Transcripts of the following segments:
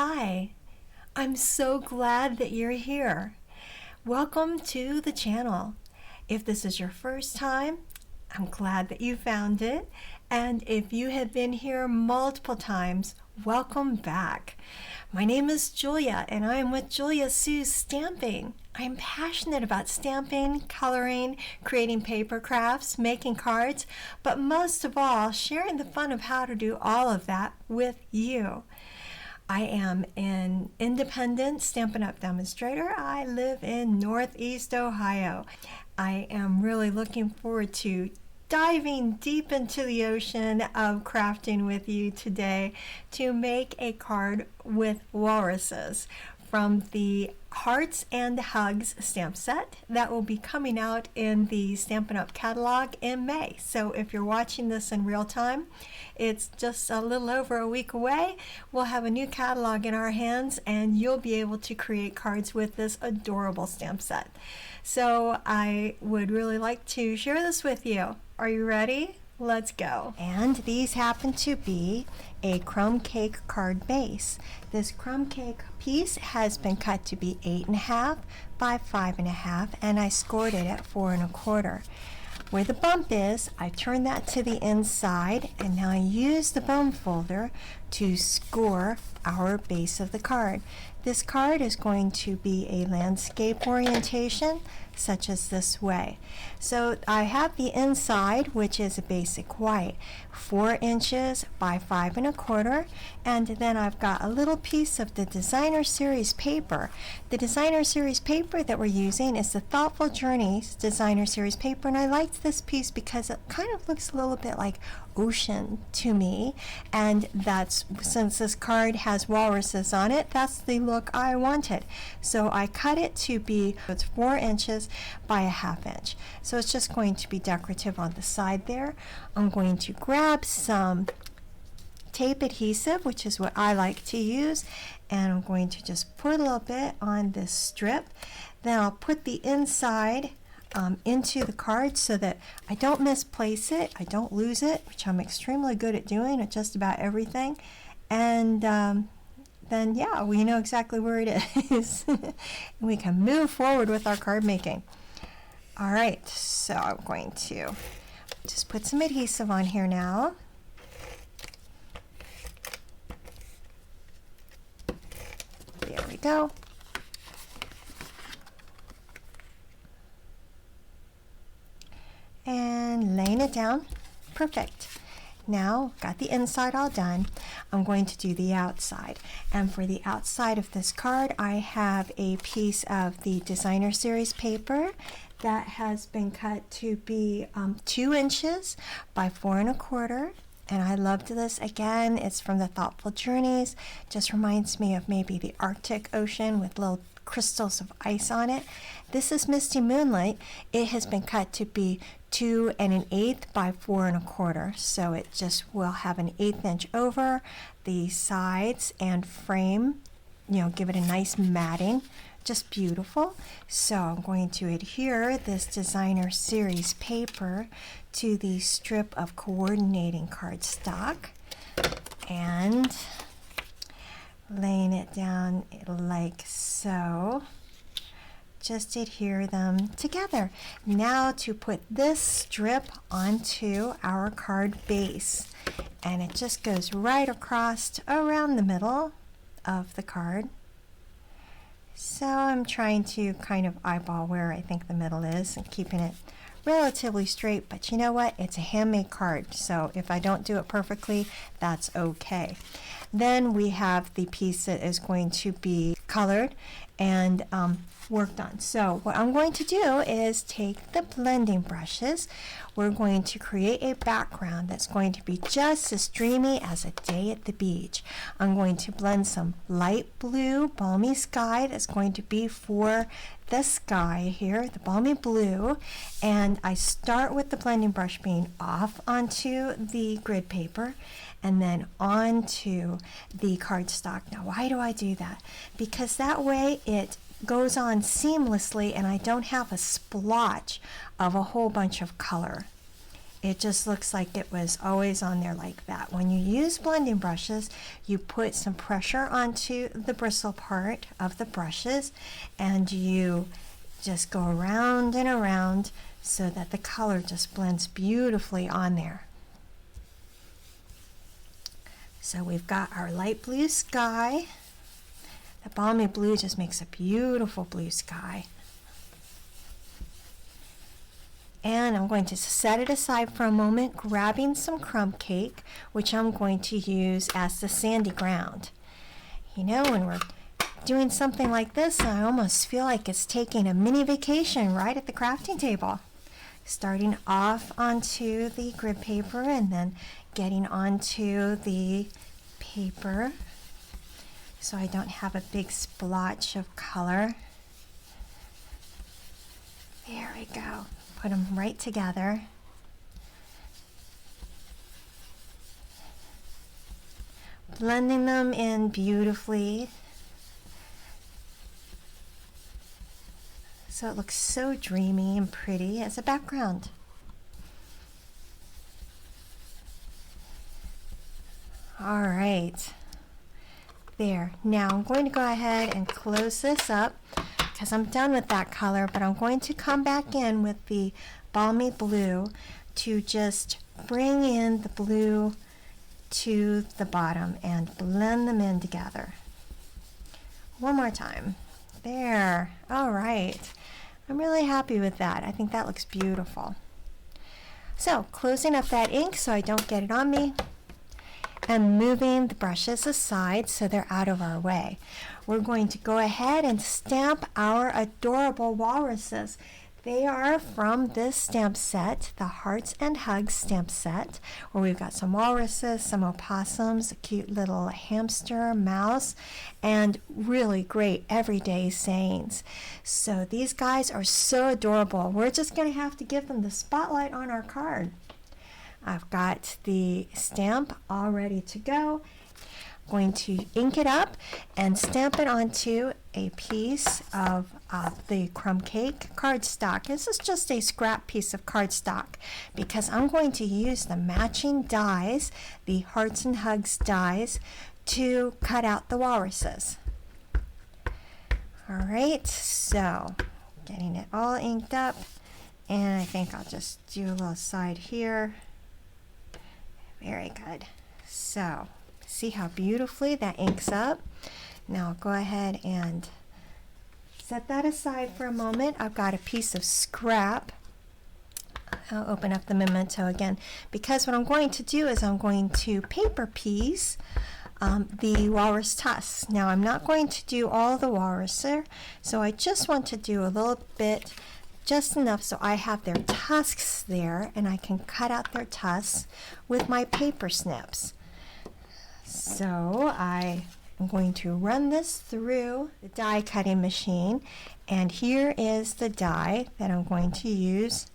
Hi, I'm so glad that you're here. Welcome to the channel. If this is your first time, I'm glad that you found it. And if you have been here multiple times, welcome back. My name is Julia and I am with Julia Sue's Stamping. I'm passionate about stamping, coloring, creating paper crafts, making cards, but most of all, sharing the fun of how to do all of that with you. I am an independent Stampin' Up! Demonstrator. I live in Northeast Ohio. I am really looking forward to diving deep into the ocean of crafting with you today to make a card with walruses from the Hearts and Hugs stamp set that will be coming out in the Stampin' Up! Catalog in May. So if you're watching this in real time, it's just a little over a week away. We'll have a new catalog in our hands and you'll be able to create cards with this adorable stamp set. So I would really like to share this with you. Are you ready? Let's go. And these happen to be a crumb cake card base. This crumb cake piece has been cut to be 8.5 by 5.5 and I scored it at 4 1/4. Where the bump is, I turn that to the inside and now I use the bone folder to score our base of the card. This card is going to be a landscape orientation such as this way. So I have the inside, which is a basic white, 4 inches by 5 1/4, and then I've got a little piece of the Designer Series paper. The Designer Series paper that we're using is the Thoughtful Journeys Designer Series paper, and I liked this piece because it kind of looks a little bit like ocean to me, and that's, since this card has walruses on it, that's the look I wanted. So I cut it to be, it's 4 inches by 1/2 inch. So it's just going to be decorative on the side there. I'm going to grab some tape adhesive, which is what I like to use, and I'm going to just put a little bit on this strip. Then I'll put the inside into the card so that I don't misplace it, I don't lose it, which I'm extremely good at doing at just about everything. And then yeah, we know exactly where it is. We can move forward with our card making. All right, so I'm going to just put some adhesive on here now. There we go. And laying it down. Perfect. Now, got the inside all done. I'm going to do the outside. And for the outside of this card, I have a piece of the Designer Series paper that has been cut to be 2 inches by 4 1/4. And I loved this. Again, it's from the Thoughtful Journeys. Just reminds me of maybe the Arctic Ocean with little crystals of ice on it. This is Misty Moonlight. It has been cut to be 2 1/8 by 4 1/4. So it just will have an 1/8 inch over the sides and frame, you know, give it a nice matting. Just beautiful. So I'm going to adhere this Designer Series paper to the strip of coordinating cardstock and laying it down like so. Just adhere them together. Now to put this strip onto our card base, and it just goes right across around the middle of the card. So I'm trying to kind of eyeball where I think the middle is and keeping it relatively straight, but you know what? It's a handmade card, so if I don't do it perfectly, that's okay. Then we have the piece that is going to be colored and worked on. So what I'm going to do is take the blending brushes. We're going to create a background that's going to be just as dreamy as a day at the beach. I'm going to blend some light blue balmy sky that's going to be for the sky here, the balmy blue, and I start with the blending brush being off onto the grid paper and then onto the cardstock. Now why do I do that? Because that way it goes on seamlessly and I don't have a splotch of a whole bunch of color. It just looks like it was always on there like that. When you use blending brushes, you put some pressure onto the bristle part of the brushes and you just go around and around so that the color just blends beautifully on there. So we've got our light blue sky. The balmy blue just makes a beautiful blue sky. And I'm going to set it aside for a moment, grabbing some crumb cake, which I'm going to use as the sandy ground. You know, when we're doing something like this, I almost feel like it's taking a mini vacation right at the crafting table. Starting off onto the grid paper and then getting onto the paper so I don't have a big splotch of color. There we go. Put them right together. Blending them in beautifully. So it looks so dreamy and pretty as a background. All right. There. Now I'm going to go ahead and close this up because I'm done with that color, but I'm going to come back in with the balmy blue to just bring in the blue to the bottom and blend them in together. One more time. There. All right. I'm really happy with that. I think that looks beautiful. So closing up that ink so I don't get it on me and moving the brushes aside so they're out of our way. We're going to go ahead and stamp our adorable walruses. They are from this stamp set, the Hearts and Hugs stamp set, where we've got some walruses, some opossums, a cute little hamster, mouse, and really great everyday sayings. So these guys are so adorable. We're just going to have to give them the spotlight on our card. I've got the stamp all ready to go. I'm going to ink it up and stamp it onto a piece of the crumb cake cardstock. This is just a scrap piece of cardstock because I'm going to use the matching dies, the Hearts and Hugs dies, to cut out the walruses. All right, so getting it all inked up, and I think I'll just do a little side here. Very good. So, see how beautifully that inks up? Now I'll go ahead and set that aside for a moment. I've got a piece of scrap. I'll open up the Memento again because what I'm going to do is I'm going to paper piece the walrus tusks. Now I'm not going to do all the walrus there, so I just want to do a little bit, just enough so I have their tusks there and I can cut out their tusks with my paper snips. So I am going to run this through the die cutting machine, and here is the die that I'm going to use,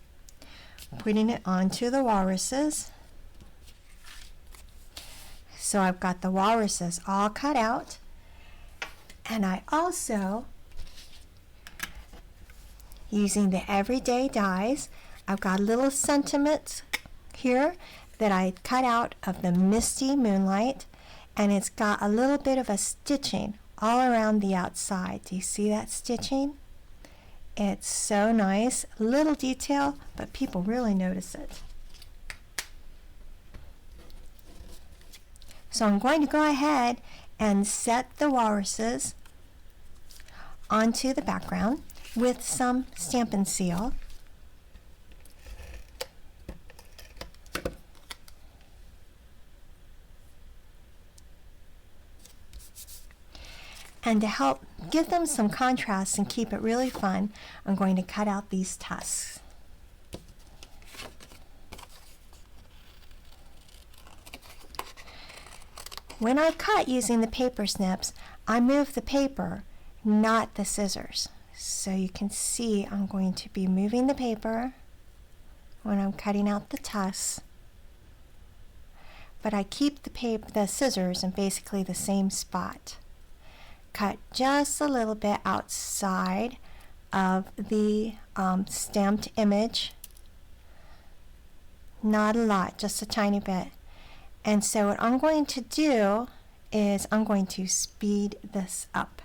putting it onto the walruses. So I've got the walruses all cut out, and I also, using the everyday dies, I've got little sentiments here that I cut out of the Misty Moonlight, and it's got a little bit of a stitching all around the outside. Do you see that stitching? It's so nice, little detail, but people really notice it. So I'm going to go ahead and set the walruses onto the background with some Stampin' Seal. And to help give them some contrast and keep it really fun, I'm going to cut out these tusks. When I cut using the paper snips, I move the paper, not the scissors. So you can see I'm going to be moving the paper when I'm cutting out the tusks, but I keep the scissors in basically the same spot. Cut just a little bit outside of the stamped image, not a lot, just a tiny bit. And so what I'm going to do is I'm going to speed this up.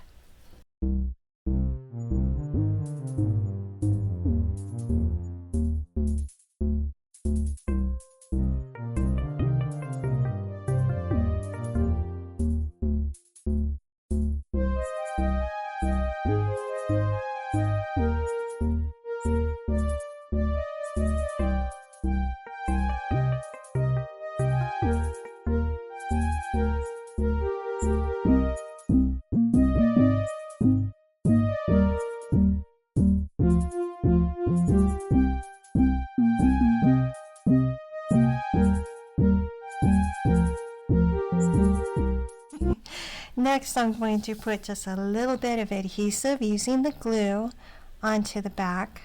Next, I'm going to put just a little bit of adhesive using the glue onto the back.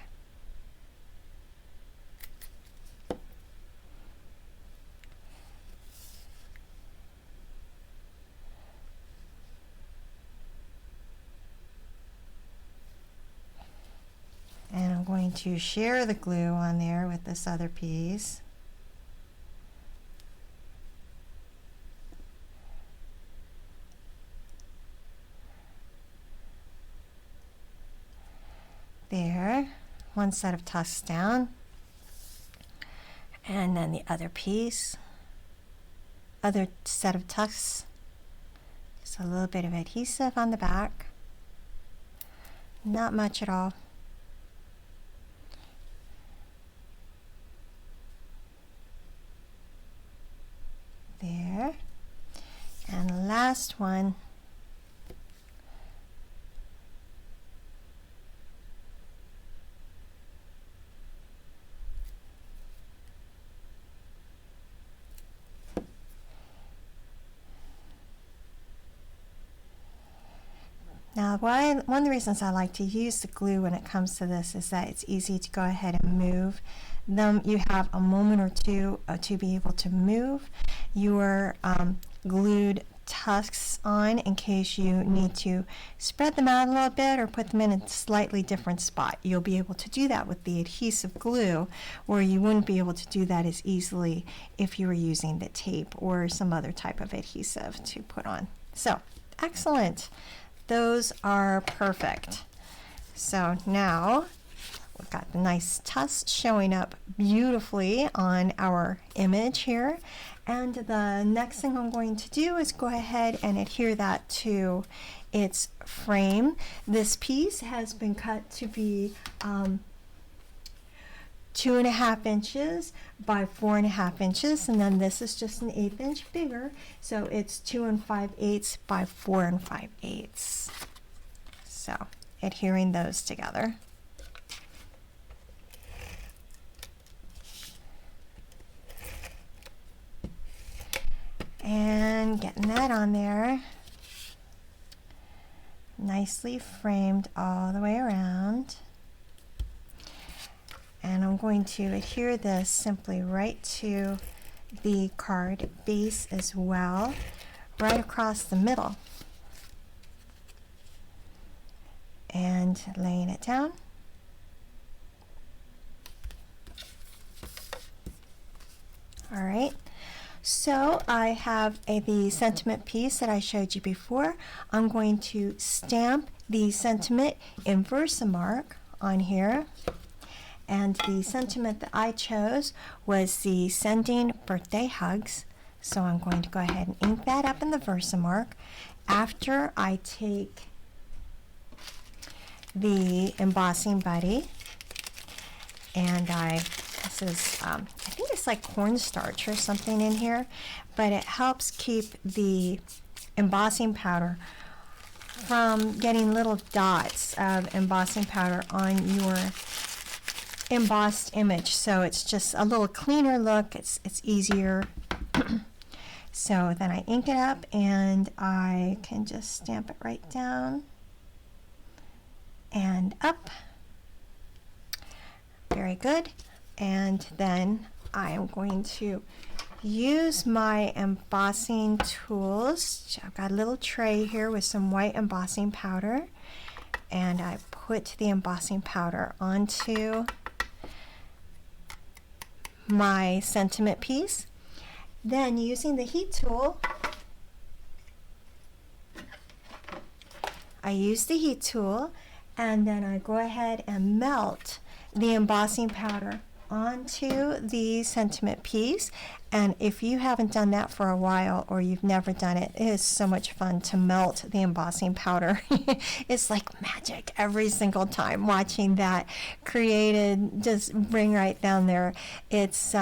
And I'm going to share the glue on there with this other piece. There, one set of tusks down, and then the other piece, other set of tusks, just a little bit of adhesive on the back, not much at all. There, and the last one. Now, one of the reasons I like to use the glue when it comes to this is that it's easy to go ahead and move them. You have a moment or two to be able to move your glued tusks on in case you need to spread them out a little bit or put them in a slightly different spot. You'll be able to do that with the adhesive glue, where you wouldn't be able to do that as easily if you were using the tape or some other type of adhesive to put on. So, excellent. Those are perfect. So now we've got the nice tusks showing up beautifully on our image here. And the next thing I'm going to do is go ahead and adhere that to its frame. This piece has been cut to be 2.5 inches by 4.5 inches, and then this is just an 1/8 inch bigger, so it's 2 5/8 by 4 5/8. So adhering those together. And getting that on there, nicely framed all the way around. And I'm going to adhere this simply right to the card base as well, right across the middle. And laying it down. All right. So I have the sentiment piece that I showed you before. I'm going to stamp the sentiment in Versamark on here. And the sentiment that I chose was the sending birthday hugs. So I'm going to go ahead and ink that up in the Versamark. After I take the embossing buddy, and this is, I think it's like cornstarch or something in here, but it helps keep the embossing powder from getting little dots of embossing powder on your embossed image, so it's just a little cleaner look. It's easier. So then I ink it up and I can just stamp it right down and up. Very good. And then I am going to use my embossing tools. I've got a little tray here with some white embossing powder, and I put the embossing powder onto my sentiment piece. Then using the heat tool, and then I go ahead and melt the embossing powder onto the sentiment piece. And if you haven't done that for a while, or you've never done it, it is so much fun to melt the embossing powder. It's like magic every single time watching that created just bring right down there. It's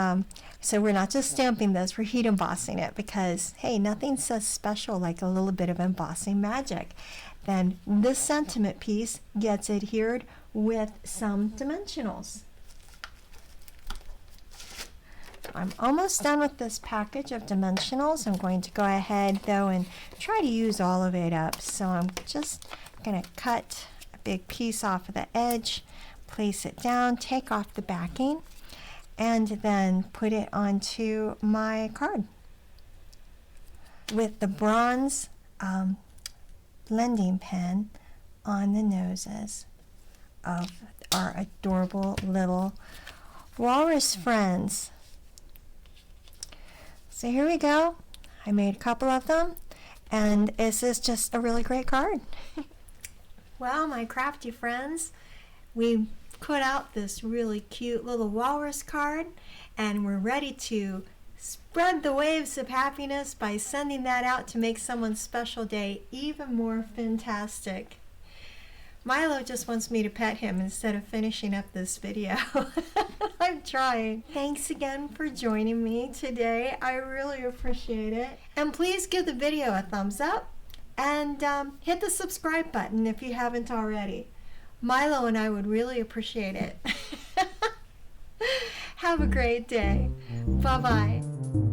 so we're not just stamping this, we're heat embossing it, because hey, nothing says special like a little bit of embossing magic. Then this sentiment piece gets adhered with some dimensionals. I'm almost done with this package of dimensionals. I'm going to go ahead though and try to use all of it up. So I'm just going to cut a big piece off of the edge, place it down, take off the backing, and then put it onto my card with the bronze blending pen on the noses of our adorable little walrus friends. So here we go. I made a couple of them, and this is just a really great card. Well, my crafty friends, we put out this really cute little walrus card, and we're ready to spread the waves of happiness by sending that out to make someone's special day even more fantastic. Milo just wants me to pet him instead of finishing up this video. I'm trying. Thanks again for joining me today. I really appreciate it. And please give the video a thumbs up and hit the subscribe button if you haven't already. Milo and I would really appreciate it. Have a great day. Bye-bye.